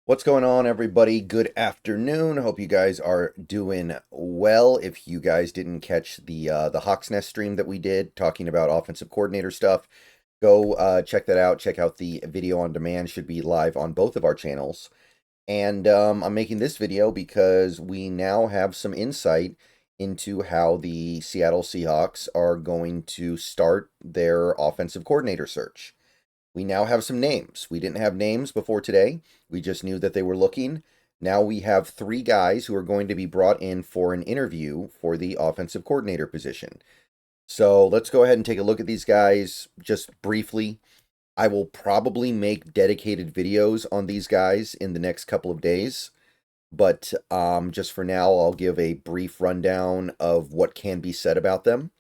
What's going on, everybody? Good afternoon. Hope you guys are doing well. If you guys didn't catch the Hawks Nest stream that we did talking about offensive coordinator stuff, go check that out. Check out the video on demand. Should be live on both of our channels. And I'm making this video because we now have some insight into how the Seattle Seahawks are going to start their offensive coordinator search. We now have some names. We didn't have names before today. We just knew that they were looking. Now we have three guys who are going to be brought in for an interview for the offensive coordinator position. So let's go ahead and take a look at these guys just briefly. I will probably make dedicated videos on these guys in the next couple of days. But just for now, I'll give a brief rundown of what can be said about them.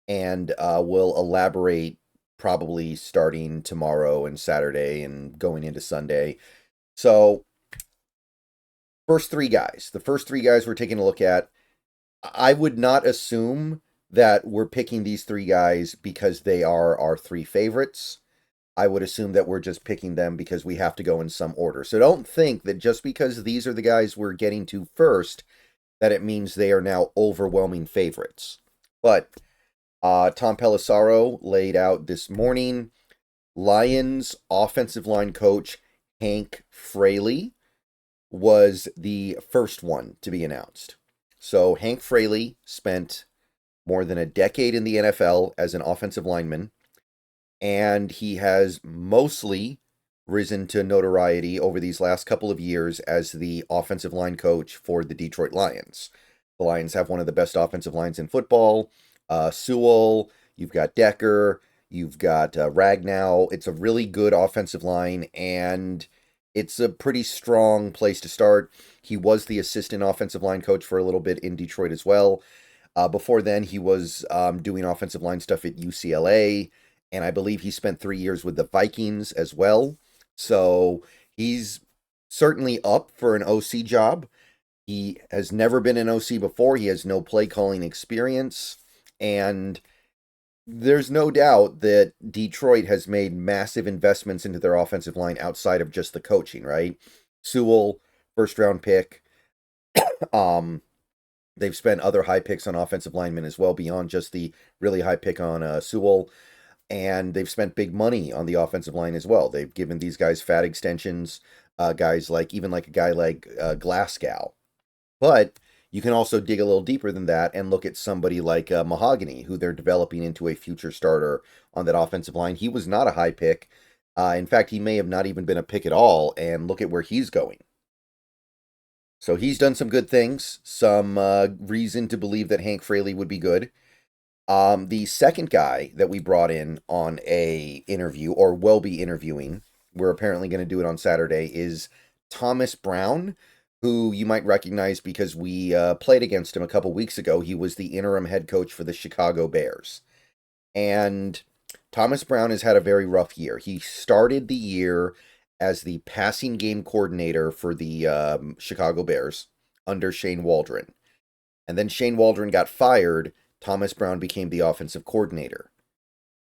And we'll elaborate probably starting tomorrow and Saturday and going into Sunday. So, first three guys. The first three guys we're taking a look at, I would not assume that we're picking these three guys because they are our three favorites. I would assume that we're just picking them because we have to go in some order. So don't think that just because these are the guys we're getting to first, that it means they are now overwhelming favorites. But Tom Pelissero laid out this morning Lions offensive line coach Hank Fraley was the first one to be announced. So Hank Fraley spent more than a decade in the NFL as an offensive lineman, and he has mostly risen to notoriety over these last couple of years as the offensive line coach for the Detroit Lions. The Lions have one of the best offensive lines in football. Sewell, you've got Decker, you've got Ragnow. It's a really good offensive line, and it's a pretty strong place to start. He was the assistant offensive line coach for a little bit in Detroit as well. Before then, he was doing offensive line stuff at UCLA, and I believe he spent 3 years with the Vikings as well. So he's certainly up for an OC job. He has never been an OC before. He has no play calling experience. And there's no doubt that Detroit has made massive investments into their offensive line outside of just the coaching, right? Sewell, first round pick. They've spent other high picks on offensive linemen as well, beyond just the really high pick on Sewell. And they've spent big money on the offensive line as well. They've given these guys fat extensions, guys like even like a guy like Glasgow. But you can also dig a little deeper than that and look at somebody like Mahogany, who they're developing into a future starter on that offensive line. He was not a high pick. In fact, he may have not even been a pick at all, and look at where he's going. So he's done some good things, some reason to believe that Hank Fraley would be good. The second guy that we brought in on a interview, or will be interviewing, we're apparently going to do it on Saturday, is Thomas Brown, who you might recognize because we played against him a couple weeks ago. He was the interim head coach for the Chicago Bears. And Thomas Brown has had a very rough year. He started the year as the passing game coordinator for the Chicago Bears under Shane Waldron. And then Shane Waldron got fired. Thomas Brown became the offensive coordinator.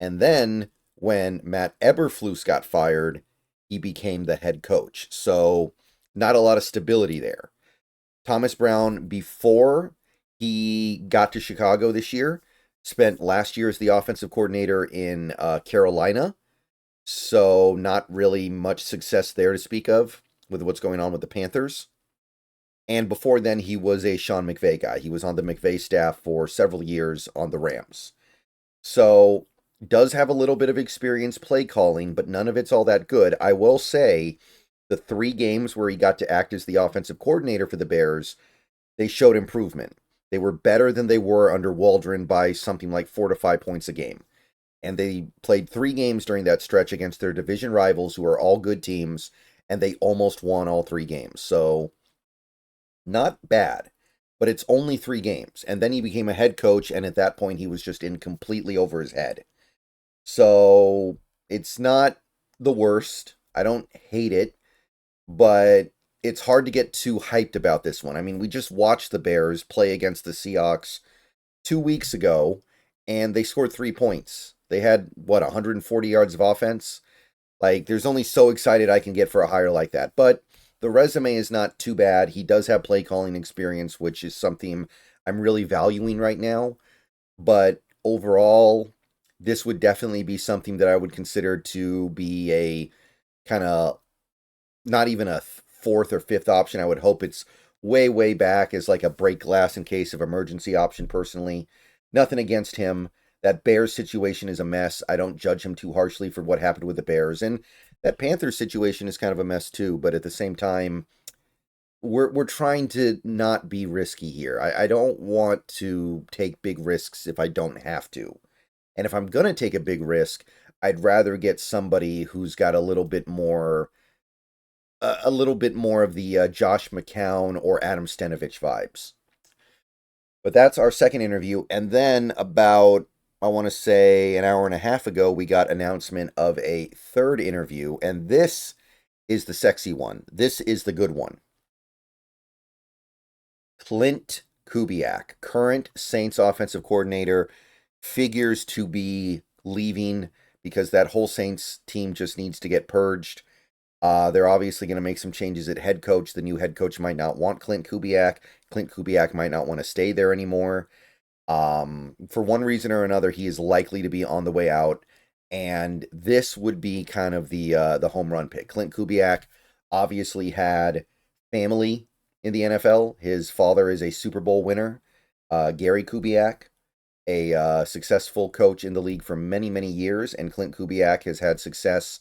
And then when Matt Eberflus got fired, he became the head coach. So not a lot of stability there. Thomas Brown, before he got to Chicago this year, spent last year as the offensive coordinator in Carolina. So not really much success there to speak of with what's going on with the Panthers. And before then, he was a Sean McVay guy. He was on the McVay staff for several years on the Rams. So does have a little bit of experience play calling, but none of it's all that good. I will say the 3 games where he got to act as the offensive coordinator for the Bears, they showed improvement. They were better than they were under Waldron by something like 4 to 5 points a game. And they played 3 games during that stretch against their division rivals, who are all good teams, and they almost won all 3 games. So not bad, but it's only 3 games. And then he became a head coach, and at that point he was just in completely over his head. So it's not the worst. I don't hate it, but it's hard to get too hyped about this one. I mean, we just watched the Bears play against the Seahawks 2 weeks ago, and they scored 3 points. They had, 140 yards of offense? Like, there's only so excited I can get for a hire like that. But the resume is not too bad. He does have play calling experience, which is something I'm really valuing right now. But overall, this would definitely be something that I would consider to be a kind of not even a fourth or fifth option. I would hope it's way, way back as like a break glass in case of emergency option personally. Nothing against him. That Bears situation is a mess. I don't judge him too harshly for what happened with the Bears. And that Panthers situation is kind of a mess too. But at the same time, we're trying to not be risky here. I don't want to take big risks if I don't have to. And if I'm going to take a big risk, I'd rather get somebody who's got a little bit more of the Josh McCown or Adam Stenavich vibes. But that's our second interview. And then about, I want to say, an hour and a half ago, we got announcement of a third interview. And this is the sexy one. This is the good one. Klint Kubiak, current Saints offensive coordinator, figures to be leaving because that whole Saints team just needs to get purged. They're obviously going to make some changes at head coach. The new head coach might not want Klint Kubiak. Klint Kubiak might not want to stay there anymore. For one reason or another, he is likely to be on the way out. And this would be kind of the home run pick. Klint Kubiak obviously had family in the NFL. His father is a Super Bowl winner, Gary Kubiak, a successful coach in the league for many, many years. And Klint Kubiak has had success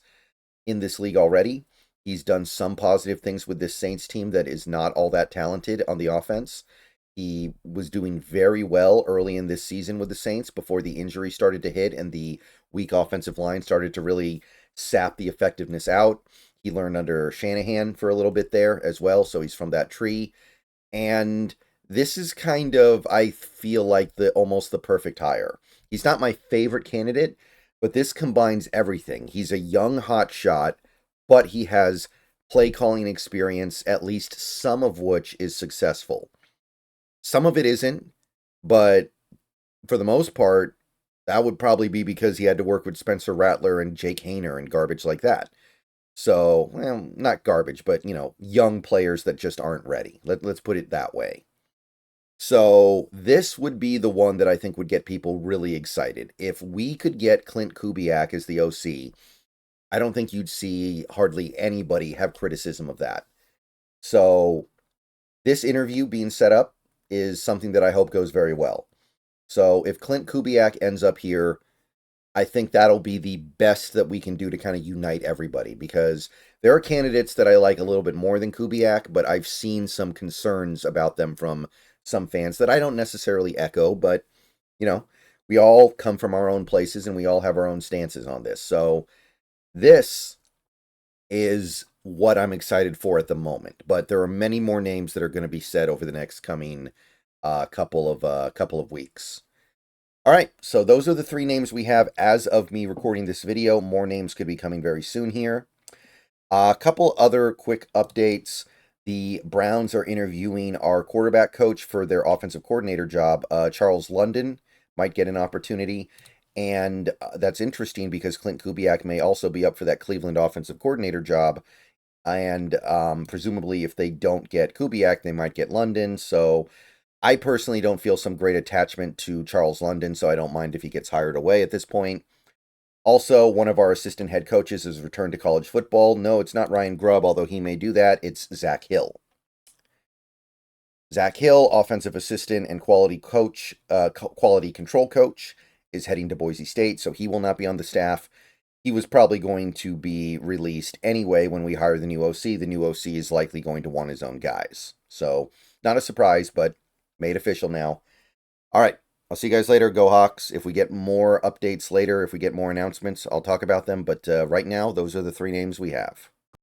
in this league already. He's done some positive things with this Saints team that is not all that talented on the offense. He was doing very well early in this season with the Saints before the injury started to hit and the weak offensive line started to really sap the effectiveness out. He learned under Shanahan for a little bit there as well, so he's from that tree. And this is kind of, I feel like, almost the perfect hire. He's not my favorite candidate, but this combines everything. He's a young hot shot, but he has play calling experience, at least some of which is successful. Some of it isn't, but for the most part, that would probably be because he had to work with Spencer Rattler and Jake Haener and garbage like that. So, well, not garbage, but, young players that just aren't ready. Let's put it that way. So this would be the one that I think would get people really excited. If we could get Klint Kubiak as the OC, I don't think you'd see hardly anybody have criticism of that. So this interview being set up is something that I hope goes very well. So if Klint Kubiak ends up here, I think that'll be the best that we can do to kind of unite everybody, because there are candidates that I like a little bit more than Kubiak, but I've seen some concerns about them from some fans that I don't necessarily echo, but, we all come from our own places and we all have our own stances on this. So this is what I'm excited for at the moment, but there are many more names that are going to be said over the next coming couple of weeks. All right, so those are the three names we have as of me recording this video. More names could be coming very soon here. A couple other quick updates. The Browns are interviewing our quarterback coach for their offensive coordinator job. Charles London might get an opportunity. And that's interesting because Klint Kubiak may also be up for that Cleveland offensive coordinator job. And presumably if they don't get Kubiak, they might get London. So I personally don't feel some great attachment to Charles London, so I don't mind if he gets hired away at this point. Also, one of our assistant head coaches has returned to college football. No, it's not Ryan Grubb, although he may do that. It's Zach Hill. Zach Hill, offensive assistant and quality control coach, is heading to Boise State, so he will not be on the staff. He was probably going to be released anyway when we hire the new OC. The new OC is likely going to want his own guys. So, not a surprise, but made official now. All right. I'll see you guys later. Go Hawks. If we get more updates later, if we get more announcements, I'll talk about them. But right now, those are the three names we have.